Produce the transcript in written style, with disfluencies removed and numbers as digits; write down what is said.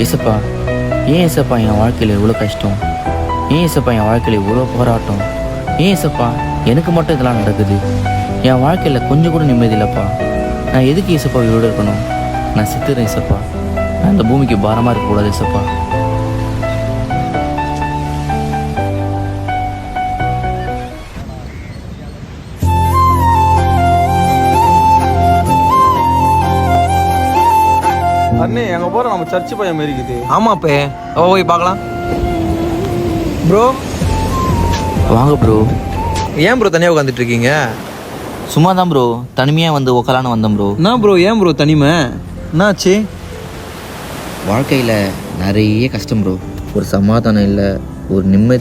ஏசப்பா, ஏன் ஏசப்பா என் வாழ்க்கையில் இவ்வளோ கஷ்டம்? ஏன் ஏசப்பா என் வாழ்க்கையில் இவ்வளோ போராட்டம்? ஏன் ஏசப்பா எனக்கு மட்டும் இதெல்லாம் நடக்குது? என் வாழ்க்கையில் கொஞ்சம் கூட நிம்மதி இல்லைப்பா. நான் எதுக்கு ஏசப்பா இவ்வளோ இருக்கணும்? நான் செத்துறேன் ஏசப்பா. நான் இந்த பூமிக்கு பாரமாக இருக்கக்கூடாது ஏசப்பா. அண்ணே எங்க போற நம்ம சர்ச்சு பையன் மாரி இருக்குது. ஆமாப்பே, போய் பார்க்கலாம். ப்ரோ வாங்க ப்ரோ. ஏன் ப்ரோ தனியாக உட்காந்துட்டு இருக்கீங்க? சும்மா தான் ப்ரோ, தனிமையாக வந்து உக்காலான்னு வந்தேன் ப்ரோ. என்ன ப்ரோ, ஏன் ப்ரோ தனிமை? என்னாச்சு? வாழ்க்கையில் நிறைய கஷ்டம் ப்ரோ. ஒரு சமாதானம் இல்லை, ஒரு நிம்மதி